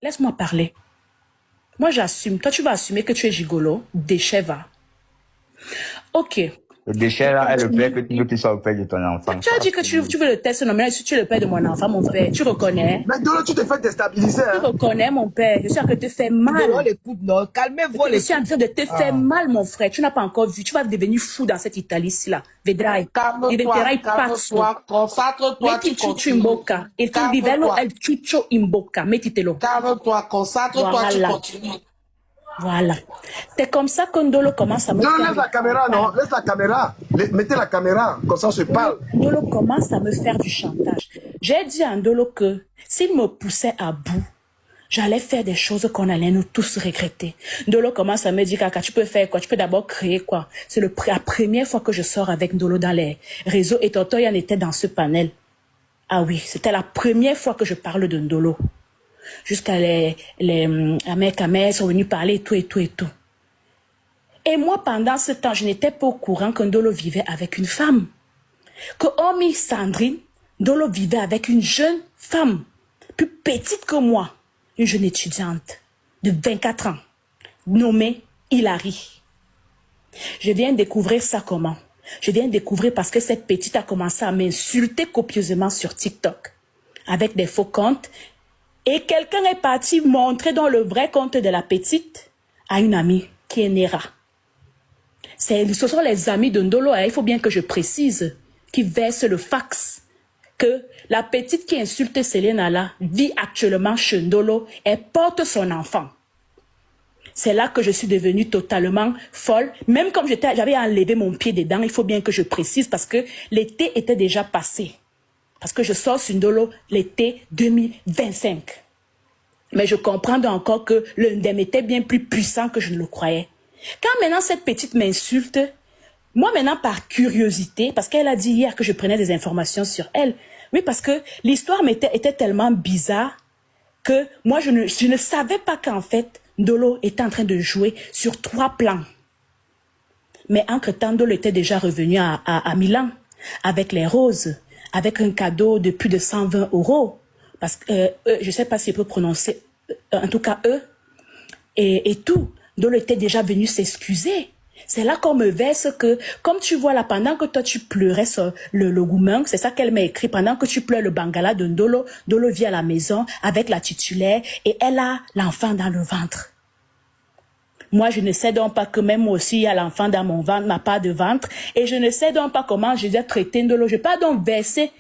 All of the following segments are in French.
Laisse-moi parler. Moi, j'assume. Toi, tu vas assumer que tu es gigolo. Déchet va. Ok. Le déchet là est le père que tu veux qu'il soit le père de ton enfant. Tu as dit que tu veux le test nominal si tu es le père de mon enfant, mon père. Tu reconnais? Mais Dolo, tu te fais déstabiliser. Tu Hein? reconnais, mon père. Je suis en train de te faire mal. Dolo, l'écoute, non. Calmez-vous, Je suis en train de te faire mal, mon frère. Tu n'as pas encore vu. Tu vas devenir fou dans cette Italie-ci, là. Vedrai. Calme-toi, concentre-toi, tu continues. Imboca. Il te livello el chucho imboca. Mettitelo. Calme-toi, concentre-toi, tu continues. Voilà. C'est comme ça que Ndolo commence à me Dolo, faire... laisse la caméra, non? Laisse la caméra. Mettez la caméra, comme ça on se parle. Ndolo commence à me faire du chantage. J'ai dit à Ndolo que s'il me poussait à bout, j'allais faire des choses qu'on allait nous tous regretter. Ndolo commence à me dire, Kaka, tu peux faire quoi? Tu peux d'abord créer quoi? C'est la première fois que je sors avec Ndolo dans les réseaux et Toto Yann était dans ce panel. Ah oui, c'était la première fois que je parle de Ndolo. Jusqu'à les Américains sont venus parler et tout et tout et tout. Et moi, pendant ce temps, je n'étais pas au courant que Ndolo vivait avec une femme. Que hormis Sandrine, Ndolo vivait avec une jeune femme, plus petite que moi, une jeune étudiante de 24 ans, nommée Hilary. Je viens découvrir ça comment? Je viens découvrir parce que cette petite a commencé à m'insulter copieusement sur TikTok, avec des faux comptes. Et quelqu'un est parti montrer dans le vrai compte de la petite à une amie qui est Nera. Ce sont les amis de Ndolo, hein, il faut bien que je précise, qui versent le fax. Que la petite qui insulte Selena là vit actuellement chez Ndolo et porte son enfant. C'est là que je suis devenue totalement folle. Même comme j'avais enlevé mon pied dedans, il faut bien que je précise parce que l'été était déjà passé. Parce que je sors sur Ndolo l'été 2025. Mais je comprends encore que le Ndem était bien plus puissant que je ne le croyais. Quand maintenant cette petite m'insulte, moi maintenant par curiosité, parce qu'elle a dit hier que je prenais des informations sur elle, oui parce que l'histoire était tellement bizarre que moi je ne savais pas qu'en fait Ndolo était en train de jouer sur 3 plans. Mais entre-temps, Ndolo était déjà revenu à Milan avec les roses, avec un cadeau de plus de 120 €. Parce que je ne sais pas si je peux prononcer, en tout cas eux, et tout. Ndolo était déjà venu s'excuser. C'est là qu'on me verse que, comme tu vois là, pendant que toi tu pleurais sur le gourmand, c'est ça qu'elle m'a écrit, pendant que tu pleures le bangala de Ndolo, Ndolo vient à la maison avec la titulaire et elle a l'enfant dans le ventre. Moi, je ne sais donc pas que même moi aussi, il y a l'enfant dans mon ventre, n'a pas de ventre, et je ne sais donc pas comment je dois traiter Ndolo. Je ne peux pas donc verser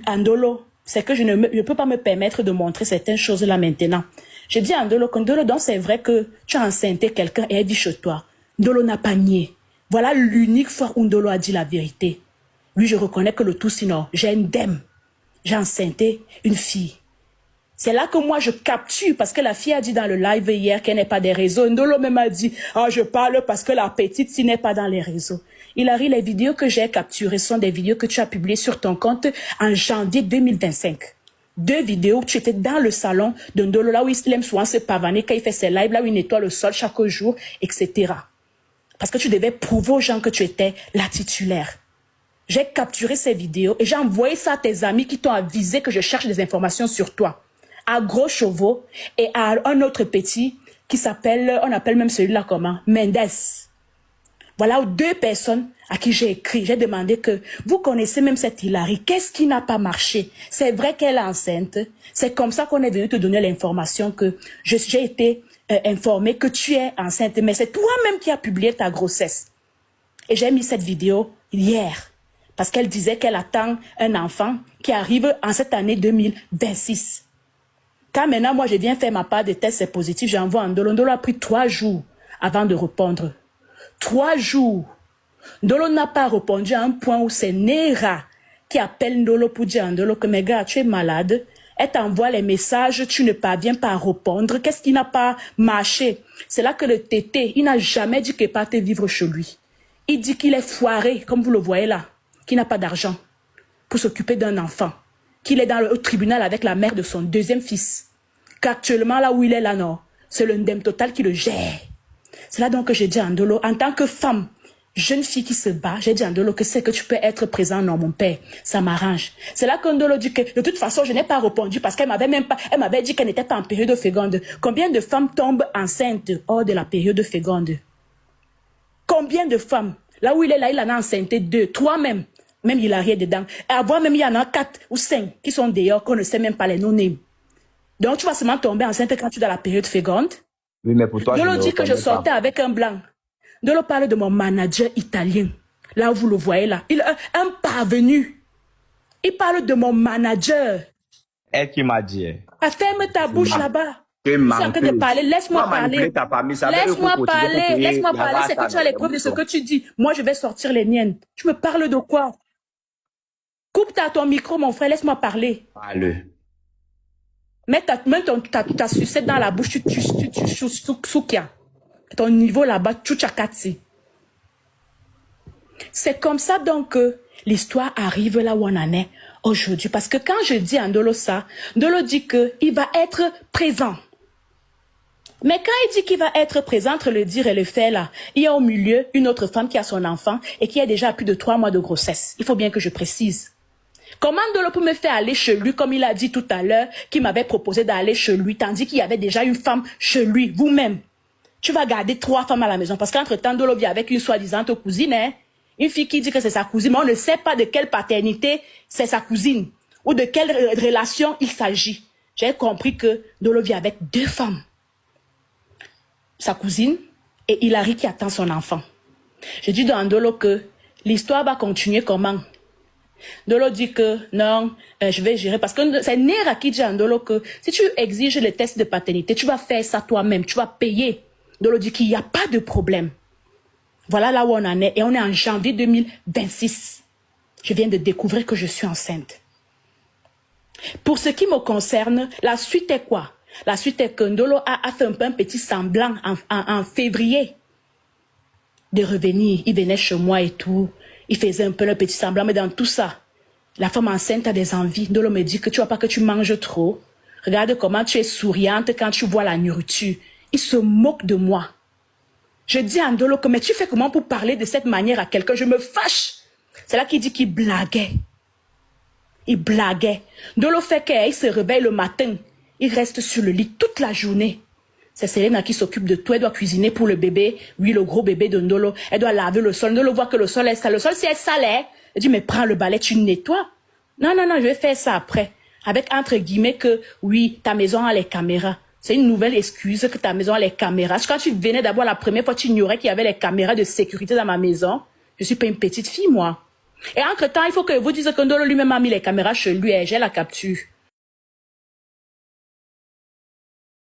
à Ndolo. C'est que je ne peux pas me permettre de montrer certaines choses là maintenant. Je dis à Ndolo que Ndolo, donc c'est vrai que tu as enceinté quelqu'un et elle vit chez toi. Ndolo n'a pas nié. Voilà l'unique fois où Ndolo a dit la vérité. Lui, je reconnais que le tout sinon, j'ai une dème. J'ai enceinté une fille. C'est là que moi je capture, parce que la fille a dit dans le live hier qu'elle n'est pas des réseaux. Ndolo même a dit, ah je parle parce que la petite si n'est pas dans les réseaux. Hilary, les vidéos que j'ai capturées sont des vidéos que tu as publiées sur ton compte en janvier 2025. 2 vidéos, tu étais dans le salon de Ndolo, là où il aime souvent se pavaner, quand il fait ses lives, là où il nettoie le sol chaque jour, etc. Parce que tu devais prouver aux gens que tu étais la titulaire. J'ai capturé ces vidéos et j'ai envoyé ça à tes amis qui t'ont avisé que je cherche des informations sur toi. À Gros Chauveau et à un autre petit qui s'appelle, on appelle même celui-là comment? Mendes. Voilà 2 personnes à qui j'ai écrit. J'ai demandé que vous connaissez même cette Hilary. Qu'est-ce qui n'a pas marché? C'est vrai qu'elle est enceinte. C'est comme ça qu'on est venu te donner l'information que j'ai été informée que tu es enceinte. Mais c'est toi-même qui as publié ta grossesse. Et j'ai mis cette vidéo hier. Parce qu'elle disait qu'elle attend un enfant qui arrive en cette année 2026. Quand maintenant, moi, je viens faire ma part de test, c'est positif, j'envoie à Ndolo. Ndolo a pris 3 jours avant de répondre. 3 jours. Ndolo n'a pas répondu à un point où c'est Nera qui appelle Ndolo pour dire à Ndolo que, mes gars, tu es malade. Elle t'envoie les messages, tu ne parviens pas à répondre. Qu'est-ce qui n'a pas marché? C'est là que le tété, il n'a jamais dit qu'il partait vivre chez lui. Il dit qu'il est foiré, comme vous le voyez là, qu'il n'a pas d'argent pour s'occuper d'un enfant, qu'il est dans le tribunal avec la mère de son 2e fils, qu'actuellement là où il est là, non, c'est le Ndem Total qui le gère. C'est là donc que j'ai dit à Ndolo, en tant que femme, jeune fille qui se bat, j'ai dit à Ndolo que c'est que tu peux être présent. Non, mon père, ça m'arrange. C'est là que Ndolo dit que de toute façon, je n'ai pas répondu parce qu'elle m'avait dit qu'elle n'était pas en période féconde. Combien de femmes tombent enceintes hors de la période féconde? Combien de femmes? Là où il est là, il en a enceinté 2, 3 même. Même il a rien dedans. Et à voir même, il y en a 4 ou 5 qui sont dehors, qu'on ne sait même pas les no-names. Donc, tu vas seulement tomber enceinte quand tu es dans la période féconde. Oui, mais pour toi, Ndolo dit que je sortais avec un blanc. Ndolo parle de mon manager italien. Là où vous le voyez là. Il est un parvenu. Il parle de mon manager. Elle qui m'a dit. Ferme ta bouche là-bas. Je suis en train de parler. Laisse-moi parler. Laisse-moi parler. Laisse-moi parler. C'est que tu as les preuves de ce que tu dis. Moi, je vais sortir les miennes. Tu me parles de quoi? Coupe ton micro, mon frère. Laisse-moi parler. Parle. Mets ta sucette dans la bouche. Tu soukia. Ton niveau là-bas, tchouchakatsi. C'est comme ça donc que l'histoire arrive là où on en est aujourd'hui. Parce que quand je dis à Ndolo ça, Ndolo dit qu'il va être présent. Mais quand il dit qu'il va être présent entre le dire et le faire là, il y a au milieu une autre femme qui a son enfant et qui a déjà plus de 3 mois de grossesse. Il faut bien que je précise. Comment Ndolo peut me faire aller chez lui, comme il a dit tout à l'heure, qu'il m'avait proposé d'aller chez lui, tandis qu'il y avait déjà une femme chez lui, vous-même. Tu vas garder 3 femmes à la maison, parce qu'entre-temps, Ndolo vit avec une soi-disant cousine, hein? Une fille qui dit que c'est sa cousine, mais on ne sait pas de quelle paternité c'est sa cousine, ou de quelle relation il s'agit. J'ai compris que Ndolo vit avec 2 femmes. Sa cousine et Hilary qui attend son enfant. Je dis dans Ndolo que l'histoire va continuer comment? Ndolo dit que non, je vais gérer parce que c'est Nera qui dit à Ndolo que si tu exiges les tests de paternité, tu vas faire ça toi-même, tu vas payer. Ndolo dit qu'il n'y a pas de problème. Voilà là où on en est et on est en janvier 2026. Je viens de découvrir que je suis enceinte. Pour ce qui me concerne, la suite est quoi? La suite est que Ndolo a fait un petit semblant en février de revenir. Il venait chez moi et tout. Il faisait un peu le petit semblant, mais dans tout ça, la femme enceinte a des envies. Ndolo me dit que tu vois pas que tu manges trop. Regarde comment tu es souriante quand tu vois la nourriture. Il se moque de moi. Je dis à Ndolo que mais tu fais comment pour parler de cette manière à quelqu'un? Je me fâche. C'est là qu'il dit qu'il blaguait. Il blaguait. Ndolo fait qu'il se réveille le matin. Il reste sur le lit toute la journée. C'est Selena qui s'occupe de tout. Elle doit cuisiner pour le bébé. Oui, le gros bébé de Ndolo. Elle doit laver le sol. Ndolo voit que le sol est sale. Le sol, si elle salait, elle dit, mais prends le balai, tu nettoies. Non, non, non, je vais faire ça après. Avec entre guillemets que, oui, ta maison a les caméras. C'est une nouvelle excuse que ta maison a les caméras. Quand tu venais d'abord la première fois, tu ignorais qu'il y avait les caméras de sécurité dans ma maison. Je suis pas une petite fille, moi. Et entre-temps, il faut que vous disiez que Ndolo lui-même a mis les caméras chez lui et j'ai la capture.